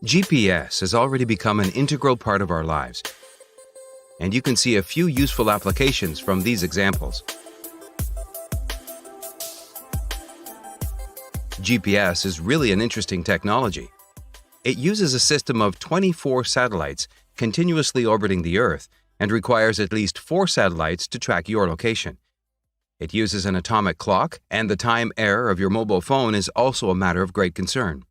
GPS has already become an integral part of our lives, and you can see a few useful applications from these examples. GPS is really an interesting technology. It uses a system of 24 satellites continuously orbiting the Earth and requires at least 4 satellites to track your location. It uses an atomic clock, and the time error of your mobile phone is also a matter of great concern.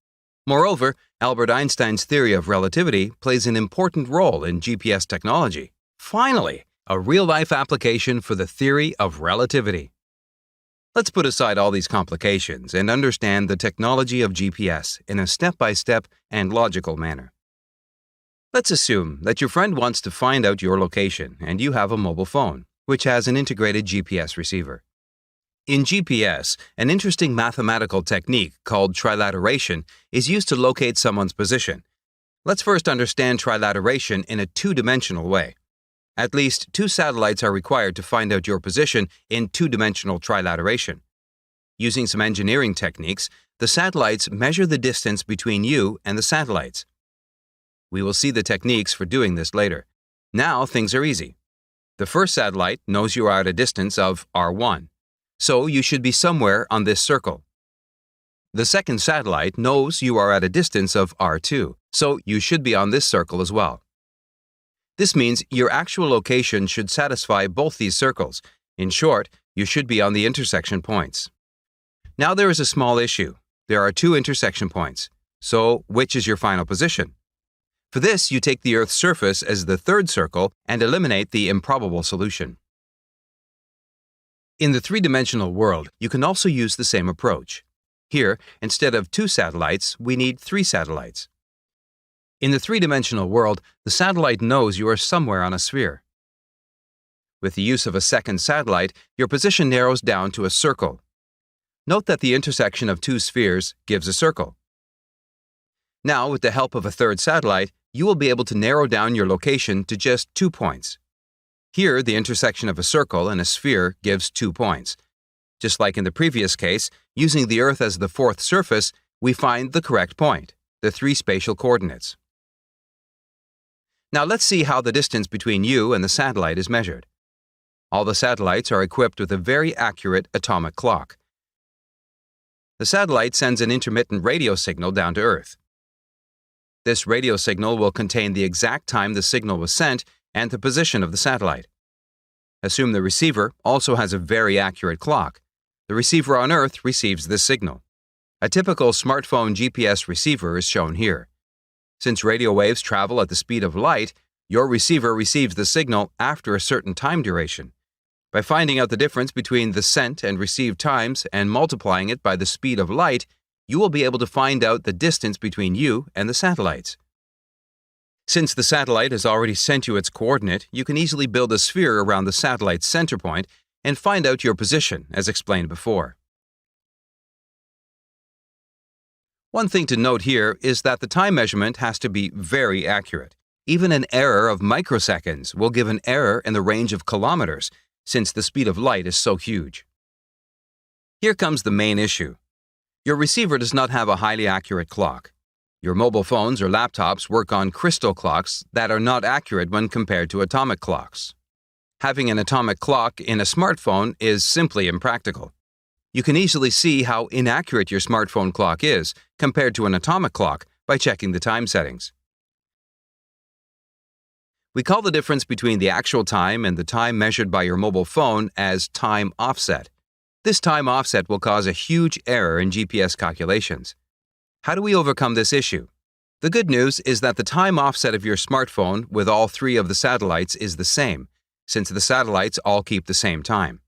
Moreover, Albert Einstein's theory of relativity plays an important role in GPS technology. Finally, a real-life application for the theory of relativity. Let's put aside all these complications and understand the technology of GPS in a step-by-step and logical manner. Let's assume that your friend wants to find out your location and you have a mobile phone, which has an integrated GPS receiver. In GPS, an interesting mathematical technique called trilateration is used to locate someone's position. Let's first understand trilateration in a two-dimensional way. At least 2 satellites are required to find out your position in two-dimensional trilateration. Using some engineering techniques, the satellites measure the distance between you and the satellites. We will see the techniques for doing this later. Now things are easy. The first satellite knows you are at a distance of r1, so you should be somewhere on this circle. The second satellite knows you are at a distance of r2, so you should be on this circle as well. This means your actual location should satisfy both these circles. In short, you should be on the intersection points. Now there is a small issue. There are 2 intersection points. So, which is your final position? For this, you take the Earth's surface as the third circle and eliminate the improbable solution. In the 3-dimensional world, you can also use the same approach. Here, instead of 2 satellites, we need 3 satellites. In the 3-dimensional world, the satellite knows you are somewhere on a sphere. With the use of a second satellite, your position narrows down to a circle. Note that the intersection of 2 spheres gives a circle. Now, with the help of a third satellite, you will be able to narrow down your location to just 2 points. Here, the intersection of a circle and a sphere gives 2 points. Just like in the previous case, using the Earth as the 4th surface, we find the correct point, the 3 spatial coordinates. Now let's see how the distance between you and the satellite is measured. All the satellites are equipped with a very accurate atomic clock. The satellite sends an intermittent radio signal down to Earth. This radio signal will contain the exact time the signal was sent and the position of the satellite. Assume the receiver also has a very accurate clock. The receiver on Earth receives this signal. A typical smartphone GPS receiver is shown here. Since radio waves travel at the speed of light, your receiver receives the signal after a certain time duration. By finding out the difference between the sent and received times and multiplying it by the speed of light, you will be able to find out the distance between you and the satellites. Since the satellite has already sent you its coordinate, you can easily build a sphere around the satellite's center point and find out your position, as explained before. One thing to note here is that the time measurement has to be very accurate. Even an error of microseconds will give an error in the range of kilometers, since the speed of light is so huge. Here comes the main issue. Your receiver does not have a highly accurate clock. Your mobile phones or laptops work on crystal clocks that are not accurate when compared to atomic clocks. Having an atomic clock in a smartphone is simply impractical. You can easily see how inaccurate your smartphone clock is compared to an atomic clock by checking the time settings. We call the difference between the actual time and the time measured by your mobile phone as time offset. This time offset will cause a huge error in GPS calculations. How do we overcome this issue? The good news is that the time offset of your smartphone with all 3 of the satellites is the same, since the satellites all keep the same time.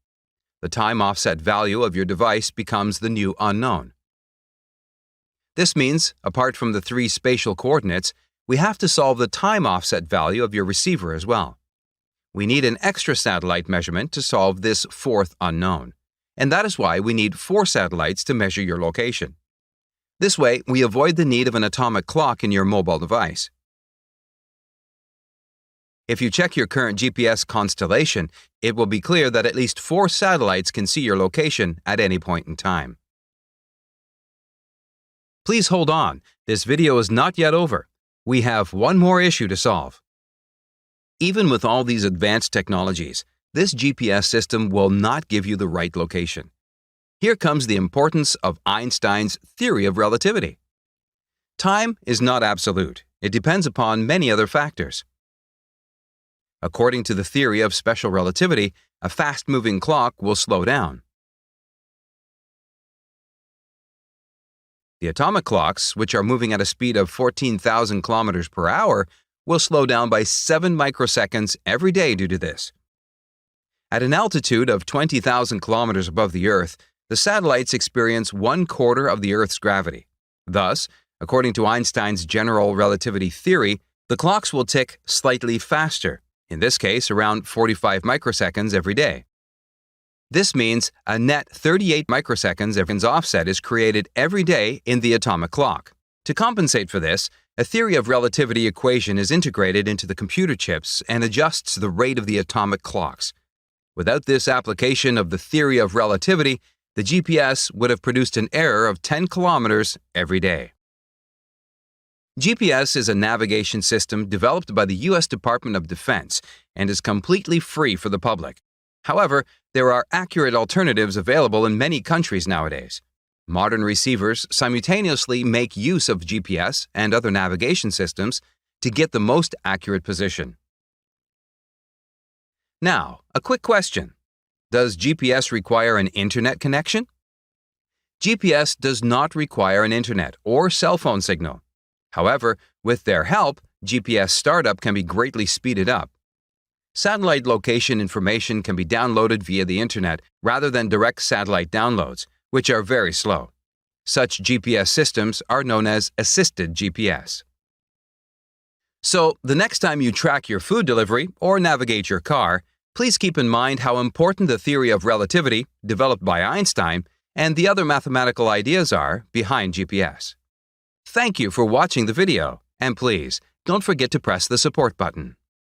The time offset value of your device becomes the new unknown. This means, apart from the 3 spatial coordinates, we have to solve the time offset value of your receiver as well. We need an extra satellite measurement to solve this 4th unknown, and that is why we need 4 satellites to measure your location. This way, we avoid the need of an atomic clock in your mobile device. If you check your current GPS constellation, it will be clear that at least 4 satellites can see your location at any point in time. Please hold on. This video is not yet over. we have one more issue to solve. Even with all these advanced technologies, this GPS system will not give you the right location. Here comes the importance of Einstein's theory of relativity. Time is not absolute. It depends upon many other factors. According to the theory of special relativity, a fast-moving clock will slow down. The atomic clocks, which are moving at a speed of 14,000 kilometers per hour, will slow down by 7 microseconds every day due to this. At an altitude of 20,000 kilometers above the Earth, the satellites experience 1/4 of the Earth's gravity. Thus, according to Einstein's general relativity theory, the clocks will tick slightly faster, in this case around 45 microseconds every day. This means a net 38 microseconds offset is created every day in the atomic clock. To compensate for this, a theory of relativity equation is integrated into the computer chips and adjusts the rate of the atomic clocks. Without this application of the theory of relativity, the GPS would have produced an error of 10 kilometers every day. GPS is a navigation system developed by the U.S. Department of Defense and is completely free for the public. However, there are accurate alternatives available in many countries nowadays. Modern receivers simultaneously make use of GPS and other navigation systems to get the most accurate position. Now, a quick question. Does GPS require an internet connection? GPS does not require an internet or cell phone signal. However, with their help, GPS startup can be greatly speeded up. Satellite location information can be downloaded via the internet rather than direct satellite downloads, which are very slow. Such GPS systems are known as assisted GPS. So, the next time you track your food delivery or navigate your car, please keep in mind how important the theory of relativity, developed by Einstein, and the other mathematical ideas are behind GPS. Thank you for watching the video, and please, don't forget to press the support button.